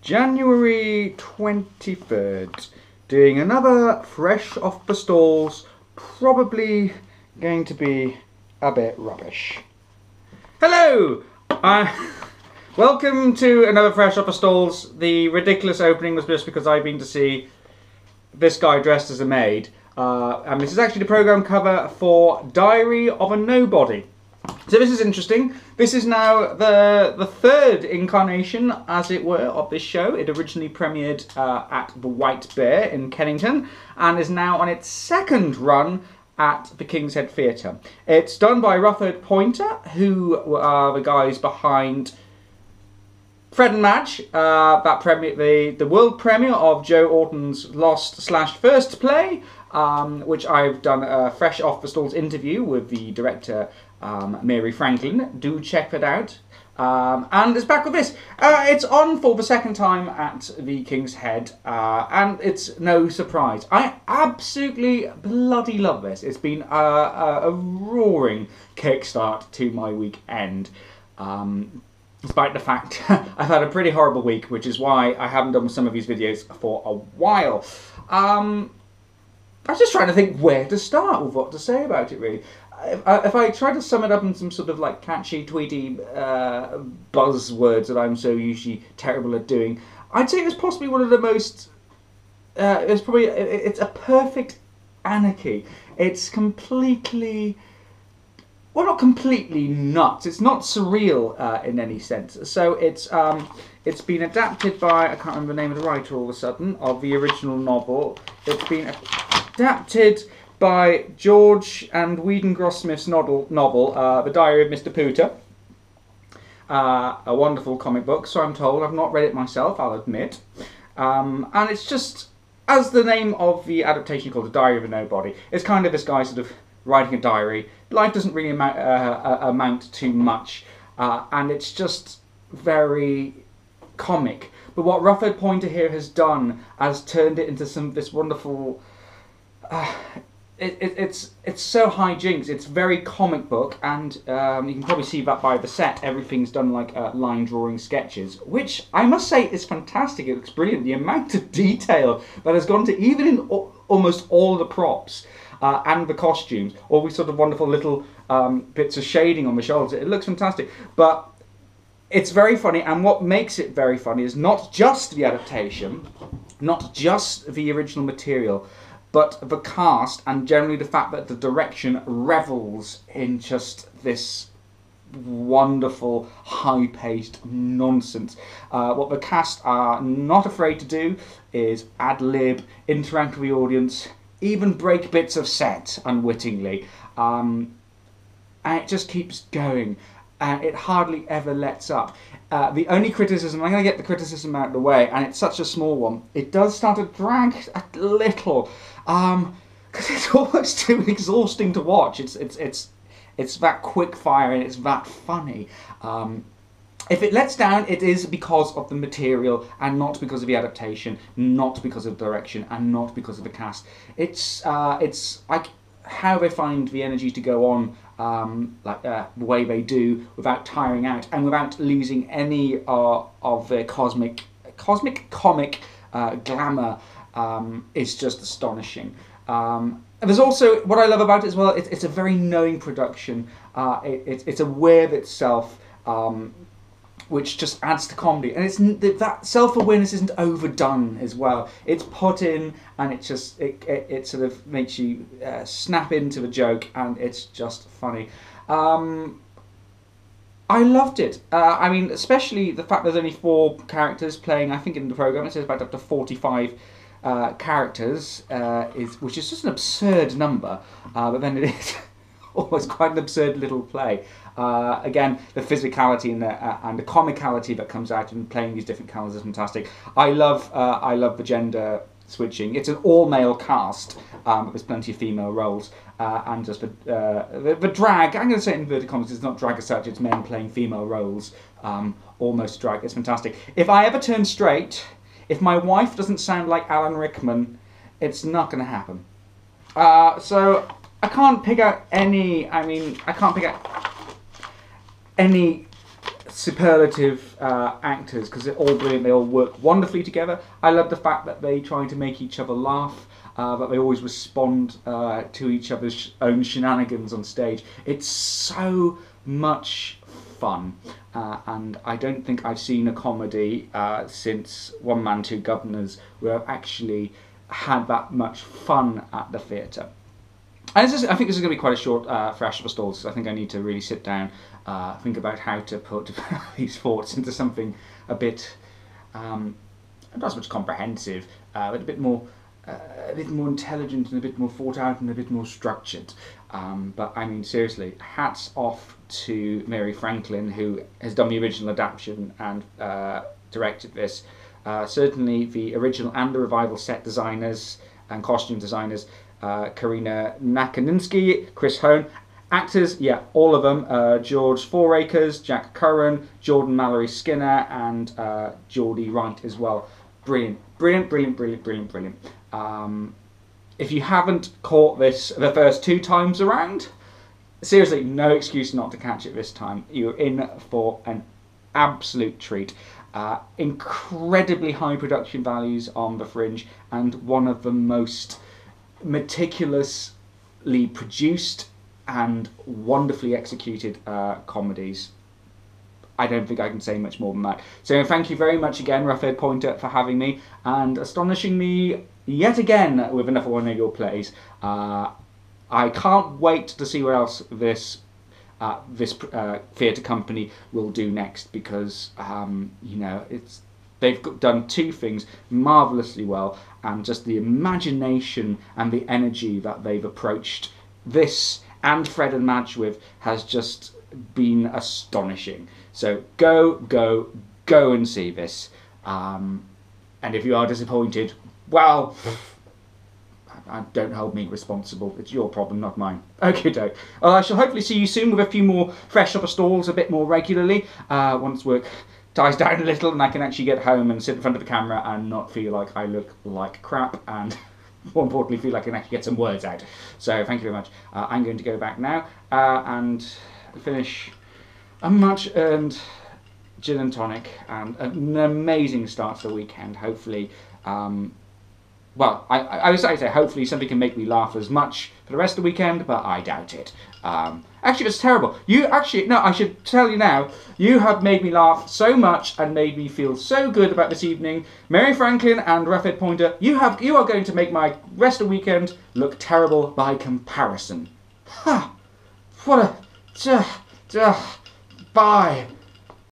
January 23rd, doing another fresh off the stalls, probably going to be a bit rubbish. Hello! Welcome to another fresh off the stalls. The ridiculous opening was just because I've been to see this guy dressed as a maid. And this is actually the programme cover for Diary of a Nobody. So this is interesting. This is now the third incarnation, as it were, of this show. It originally premiered at the White Bear in Kennington and is now on its second run at the King's Head Theatre. It's done by Rutherford Pointer, who are the guys behind Fred and Madge, the world premiere of Joe Orton's Lost/First play, which I've done a fresh off the stalls interview with the director Mary Franklin. Do check that out. And it's back with this. It's on for the second time at the King's Head, and it's no surprise. I absolutely bloody love this. It's been a roaring kickstart to my weekend. Despite the fact I've had a pretty horrible week, which is why I haven't done some of these videos for a while. I was just trying to think where to start with what to say about it, really. If I try to sum it up in some sort of like catchy, tweety buzzwords that I'm so usually terrible at doing, I'd say it was possibly one of the most... it's a perfect anarchy. It's completely... well, not completely nuts. It's not surreal in any sense. So it's been adapted by, I can't remember the name of the writer all of a sudden, of the original novel. It's been adapted by George and Whedon Grossmith's novel, The Diary of Mr. Pooter. A wonderful comic book, so I'm told. I've not read it myself, I'll admit. And it's just, as the name of the adaptation called, The Diary of a Nobody, it's kind of this guy sort of writing a diary. Life doesn't really amount to much, and it's just very comic. But what Rutherford Pointer here has done has turned it into this wonderful... It's so hijinks. It's very comic book, and you can probably see that by the set. Everything's done like line drawing sketches, which I must say is fantastic. It looks brilliant. The amount of detail that has gone to even in almost all the props and the costumes, all these sort of wonderful little bits of shading on the shoulders. It looks fantastic, but it's very funny. And what makes it very funny is not just the adaptation, not just the original material, but the cast, and generally the fact that the direction revels in just this wonderful, high-paced nonsense. What the cast are not afraid to do is ad-lib, interact with the audience, even break bits of set unwittingly. And it just keeps going. And it hardly ever lets up. The only criticism, I'm going to get the criticism out of the way, and it's such a small one, it does start to drag a little, because it's almost too exhausting to watch. It's that quick fire and it's that funny. If it lets down, it is because of the material and not because of the adaptation, not because of the direction, and not because of the cast. It's like how they find the energy to go on the way they do without tiring out and without losing any of their cosmic comic glamour is just astonishing. There's also, what I love about it as well, it's a very knowing production. It's aware of itself, which just adds to comedy, and that self-awareness isn't overdone as well. It's put in, and it sort of makes you snap into the joke, and it's just funny. I loved it. I mean, especially the fact there's only 4 characters playing. I think in the programme it says about up to 45 characters, which is just an absurd number, but then it is almost quite an absurd little play. Again, the physicality and the comicality that comes out in playing these different characters is fantastic. I love the gender switching. It's an all-male cast, but there's plenty of female roles, and just the drag. I'm going to say it in inverted commas. It's not drag as such. It's men playing female roles, almost drag. It's fantastic. If I ever turn straight, if my wife doesn't sound like Alan Rickman, it's not going to happen. So I can't pick out any. I mean, I can't pick out any superlative actors, because they're all brilliant. They all work wonderfully together. I love the fact that they try to make each other laugh, but they always respond to each other's own shenanigans on stage. It's so much fun, and I don't think I've seen a comedy since One Man, Two Guvnors where I've actually had that much fun at the theatre. And I think this is going to be quite a short Fresh for Stalls, so I think I need to really sit down, think about how to put these thoughts into something a bit, not as much comprehensive, but a bit more intelligent and a bit more thought out and a bit more structured. But I mean, seriously, hats off to Mary Franklin, who has done the original adaptation and directed this. Certainly the original and the revival set designers and costume designers, Karina Nakaninsky, Chris Hone. Actors, yeah, all of them. George Fouracres, Jack Curran, Jordan Mallory Skinner, and Geordie Wright as well. Brilliant, brilliant, brilliant, brilliant, brilliant, brilliant. If you haven't caught this the first 2 times around, seriously, no excuse not to catch it this time. You're in for an absolute treat. Incredibly high production values on The Fringe, and one of the most meticulously produced and wonderfully executed comedies. I don't think I can say much more than that. So thank you very much again, Raphael Pointer, for having me and astonishing me yet again with another one of your plays. I can't wait to see what else this theatre company will do next, because you know, they've done 2 things marvellously well, and just the imagination and the energy that they've approached this and Fred and Madge with has just been astonishing. So go and see this. And if you are disappointed, well, don't hold me responsible. It's your problem, not mine. Okay, doke. Well, I shall hopefully see you soon with a few more Fresh Upper Stalls a bit more regularly, once work dies down a little and I can actually get home and sit in front of the camera and not feel like I look like crap, and more importantly, feel like I can actually get some words out. So thank you very much. I'm going to go back now and finish a much-earned gin and tonic and an amazing start to the weekend. Hopefully, well, I was going to say, hopefully something can make me laugh as much for the rest of the weekend, but I doubt it. Actually, it's terrible. No, I should tell you now, you have made me laugh so much and made me feel so good about this evening. Mary Franklin and Raphael Pointer, you are going to make my rest of the weekend look terrible by comparison. Ha! What a... Bye.